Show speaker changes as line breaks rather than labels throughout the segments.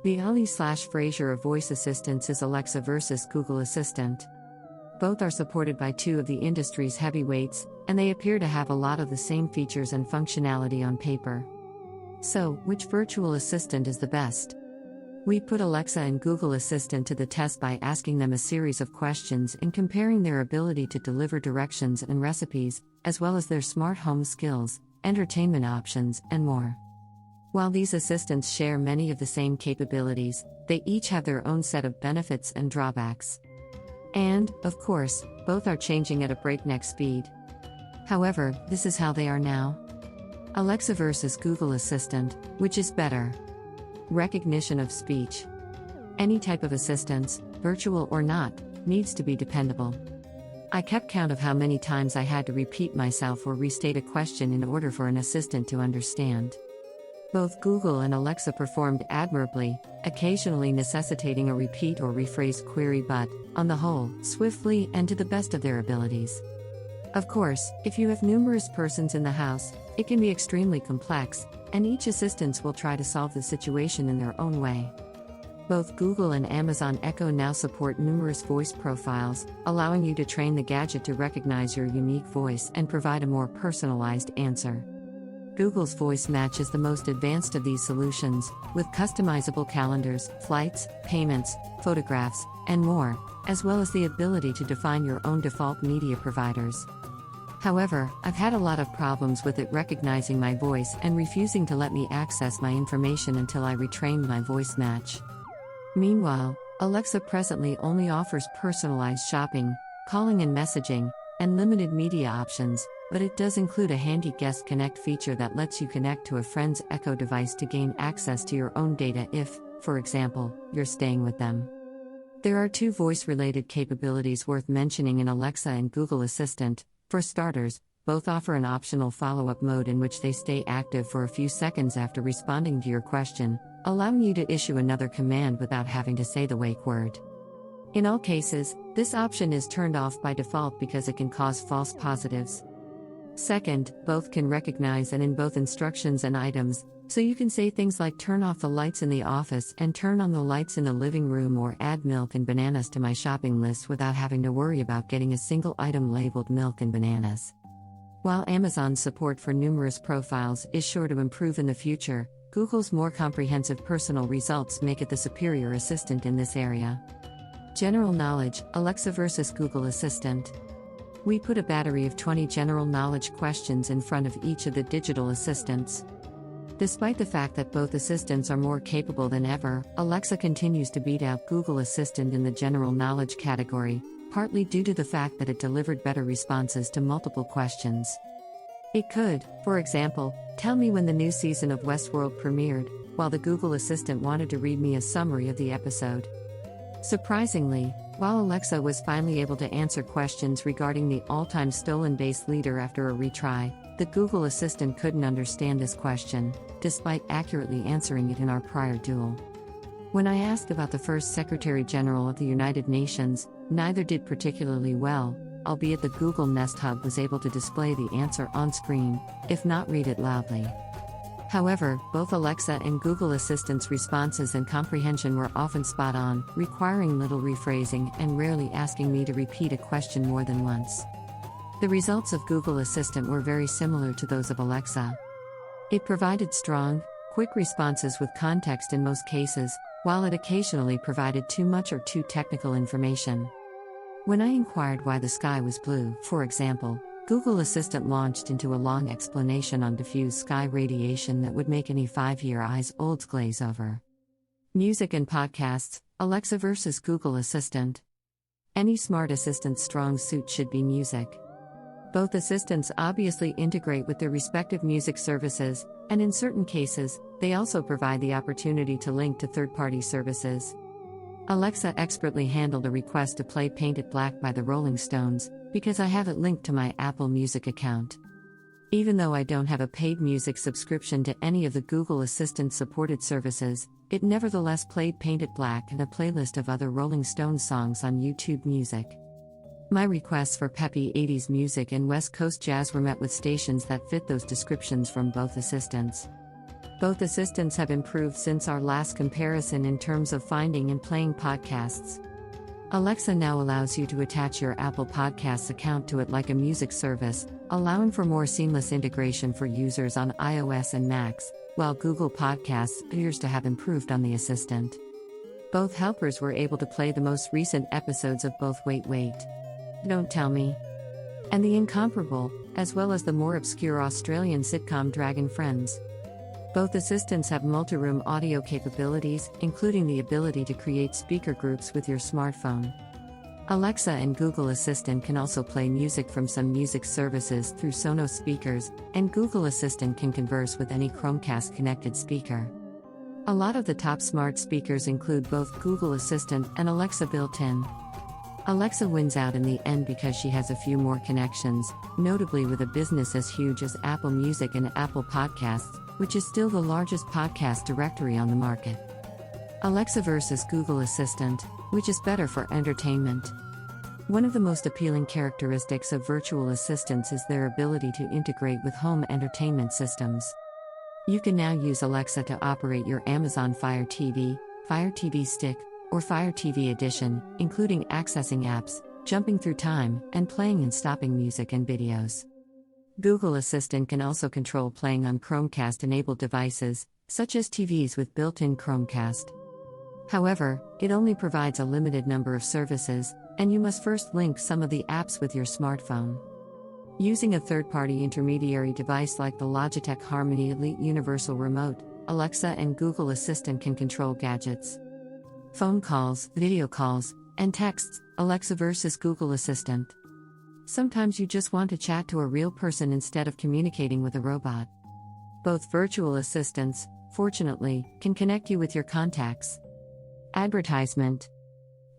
The Ali/Fraser of voice assistants is Alexa versus Google Assistant. Both are supported by two of the industry's heavyweights, and they appear to have a lot of the same features and functionality on paper. So, which virtual assistant is the best? We put Alexa and Google Assistant to the test by asking them a series of questions and comparing their ability to deliver directions and recipes, as well as their smart home skills, entertainment options, and more. While these assistants share many of the same capabilities, they each have their own set of benefits and drawbacks. And, of course, both are changing at a breakneck speed. However, this is how they are now. Alexa versus Google Assistant, which is better? Recognition of speech. Any type of assistance, virtual or not, needs to be dependable. I kept count of how many times I had to repeat myself or restate a question in order for an assistant to understand. Both Google and Alexa performed admirably, occasionally necessitating a repeat or rephrased query but, on the whole, swiftly and to the best of their abilities. Of course, if you have numerous persons in the house, it can be extremely complex, and each assistant will try to solve the situation in their own way. Both Google and Amazon Echo now support numerous voice profiles, allowing you to train the gadget to recognize your unique voice and provide a more personalized answer. Google's Voice Match is the most advanced of these solutions, with customizable calendars, flights, payments, photographs, and more, as well as the ability to define your own default media providers. However, I've had a lot of problems with it recognizing my voice and refusing to let me access my information until I retrained my voice match. Meanwhile, Alexa presently only offers personalized shopping, calling and messaging, and limited media options, but it does include a handy Guest Connect feature that lets you connect to a friend's Echo device to gain access to your own data if, for example, you're staying with them. There are two voice-related capabilities worth mentioning in Alexa and Google Assistant. For starters, both offer an optional follow-up mode in which they stay active for a few seconds after responding to your question, allowing you to issue another command without having to say the wake word. In all cases, this option is turned off by default because it can cause false positives. Second, both can recognize and in both instructions and items, so you can say things like turn off the lights in the office and turn on the lights in the living room or add milk and bananas to my shopping list without having to worry about getting a single item labeled milk and bananas. While Amazon's support for numerous profiles is sure to improve in the future, Google's more comprehensive personal results make it the superior assistant in this area. General knowledge, Alexa versus Google Assistant. We put a battery of 20 general knowledge questions in front of each of the digital assistants. Despite the fact that both assistants are more capable than ever, Alexa continues to beat out Google Assistant in the general knowledge category, partly due to the fact that it delivered better responses to multiple questions. It could, for example, tell me when the new season of Westworld premiered, while the Google Assistant wanted to read me a summary of the episode. Surprisingly, while Alexa was finally able to answer questions regarding the all-time stolen base leader after a retry, the Google Assistant couldn't understand this question, despite accurately answering it in our prior duel. When I asked about the first Secretary General of the United Nations, neither did particularly well, albeit the Google Nest Hub was able to display the answer on screen, if not read it loudly. However, both Alexa and Google Assistant's responses and comprehension were often spot on, requiring little rephrasing and rarely asking me to repeat a question more than once. The results of Google Assistant were very similar to those of Alexa. It provided strong, quick responses with context in most cases, while it occasionally provided too much or too technical information. When I inquired why the sky was blue, for example, Google Assistant launched into a long explanation on diffuse sky radiation that would make any 5-year-olds glaze over. Music and podcasts, Alexa versus Google Assistant. Any smart assistant's strong suit should be music. Both assistants obviously integrate with their respective music services, and in certain cases, they also provide the opportunity to link to third-party services. Alexa expertly handled a request to play Paint It Black by the Rolling Stones, because I have it linked to my Apple Music account. Even though I don't have a paid music subscription to any of the Google Assistant-supported services, it nevertheless played Paint It Black and a playlist of other Rolling Stones songs on YouTube Music. My requests for peppy 80s music and West Coast jazz were met with stations that fit those descriptions from both assistants. Both assistants have improved since our last comparison in terms of finding and playing podcasts. Alexa now allows you to attach your Apple Podcasts account to it like a music service, allowing for more seamless integration for users on iOS and Macs, while Google Podcasts appears to have improved on the assistant. Both helpers were able to play the most recent episodes of both Wait, Don't Tell Me, and The Incomparable, as well as the more obscure Australian sitcom Dragon Friends. Both assistants have multi-room audio capabilities, including the ability to create speaker groups with your smartphone. Alexa and Google Assistant can also play music from some music services through Sonos speakers, and Google Assistant can converse with any Chromecast-connected speaker. A lot of the top smart speakers include both Google Assistant and Alexa built-in. Alexa wins out in the end because she has a few more connections, notably with a business as huge as Apple Music and Apple Podcasts, which is still the largest podcast directory on the market. Alexa versus Google Assistant, which is better for entertainment? One of the most appealing characteristics of virtual assistants is their ability to integrate with home entertainment systems. You can now use Alexa to operate your Amazon Fire TV, Fire TV Stick, or Fire TV Edition, including accessing apps, jumping through time, and playing and stopping music and videos. Google Assistant can also control playing on Chromecast-enabled devices, such as TVs with built-in Chromecast. However, it only provides a limited number of services, and you must first link some of the apps with your smartphone. Using a third-party intermediary device like the Logitech Harmony Elite Universal Remote, Alexa and Google Assistant can control gadgets. Phone calls, video calls, and texts, Alexa versus Google Assistant. Sometimes you just want to chat to a real person instead of communicating with a robot. Both virtual assistants, fortunately, can connect you with your contacts. Advertisement.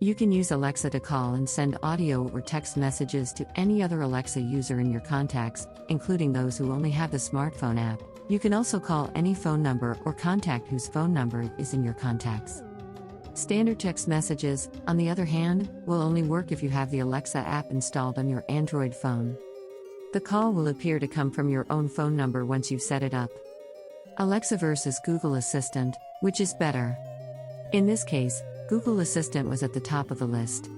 You can use Alexa to call and send audio or text messages to any other Alexa user in your contacts, including those who only have the smartphone app. You can also call any phone number or contact whose phone number is in your contacts. Standard text messages, on the other hand, will only work if you have the Alexa app installed on your Android phone. The call will appear to come from your own phone number once you've set it up. Alexa versus Google Assistant, which is better? In this case, Google Assistant was at the top of the list.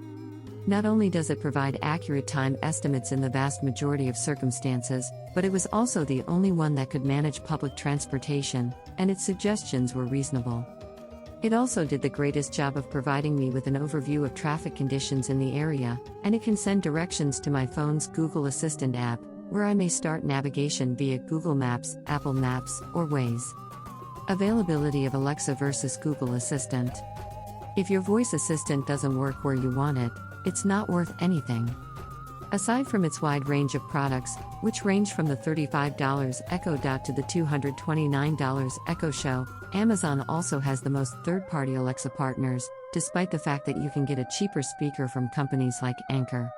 Not only does it provide accurate time estimates in the vast majority of circumstances, but it was also the only one that could manage public transportation, and its suggestions were reasonable. It also did the greatest job of providing me with an overview of traffic conditions in the area, and it can send directions to my phone's Google Assistant app, where I may start navigation via Google Maps, Apple Maps, or Waze. Availability of Alexa versus Google Assistant. If your voice assistant doesn't work where you want it, it's not worth anything. Aside from its wide range of products, which range from the $35 Echo Dot to the $229 Echo Show, Amazon also has the most third-party Alexa partners, despite the fact that you can get a cheaper speaker from companies like Anker.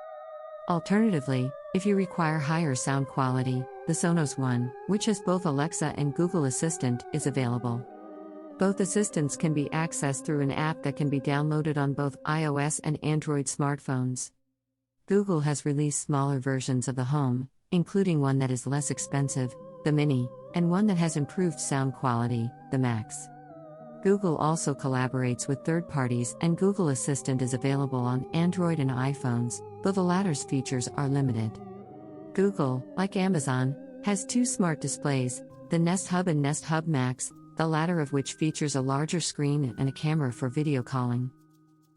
Alternatively, if you require higher sound quality, the Sonos One, which has both Alexa and Google Assistant, is available. Both assistants can be accessed through an app that can be downloaded on both iOS and Android smartphones. Google has released smaller versions of the Home, including one that is less expensive, the Mini, and one that has improved sound quality, the Max. Google also collaborates with third parties, and Google Assistant is available on Android and iPhones, though the latter's features are limited. Google, like Amazon, has two smart displays, the Nest Hub and Nest Hub Max, the latter of which features a larger screen and a camera for video calling.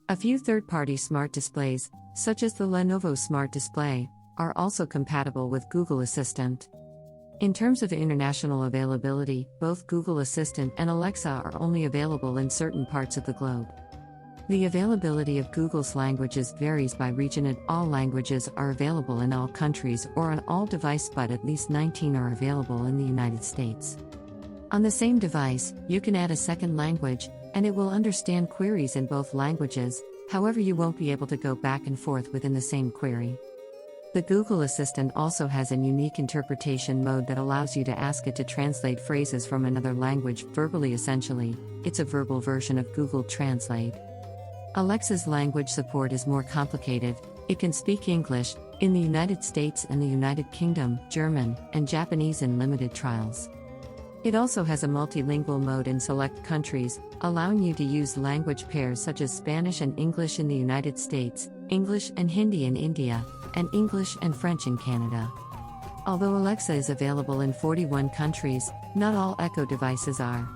A few third-party smart displays, such as the Lenovo Smart Display, are also compatible with Google Assistant. In terms of international availability, both Google Assistant and Alexa are only available in certain parts of the globe. The availability of Google's languages varies by region, and all languages are available in all countries or on all devices, but at least 19 are available in the United States. On the same device, you can add a second language, and it will understand queries in both languages. However, you won't be able to go back and forth within the same query. The Google Assistant also has a unique interpretation mode that allows you to ask it to translate phrases from another language verbally. Essentially, it's a verbal version of Google Translate. Alexa's language support is more complicated. It can speak English, in the United States and the United Kingdom, German, and Japanese in limited trials. It also has a multilingual mode in select countries, allowing you to use language pairs such as Spanish and English in the United States, English and Hindi in India, and English and French in Canada. Although Alexa is available in 41 countries, not all Echo devices are.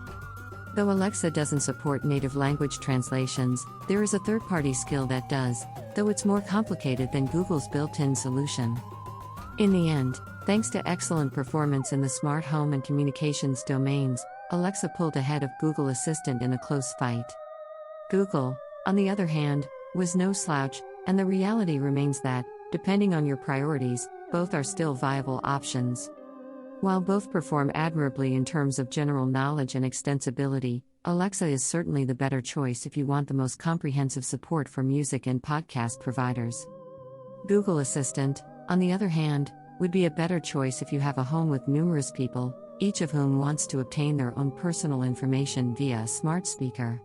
Though Alexa doesn't support native language translations, there is a third-party skill that does, though it's more complicated than Google's built-in solution. In the end, thanks to excellent performance in the smart home and communications domains, Alexa pulled ahead of Google Assistant in a close fight. Google, on the other hand, was no slouch, and the reality remains that, depending on your priorities, both are still viable options. While both perform admirably in terms of general knowledge and extensibility, Alexa is certainly the better choice if you want the most comprehensive support for music and podcast providers. Google Assistant, on the other hand, would be a better choice if you have a home with numerous people, each of whom wants to obtain their own personal information via a smart speaker.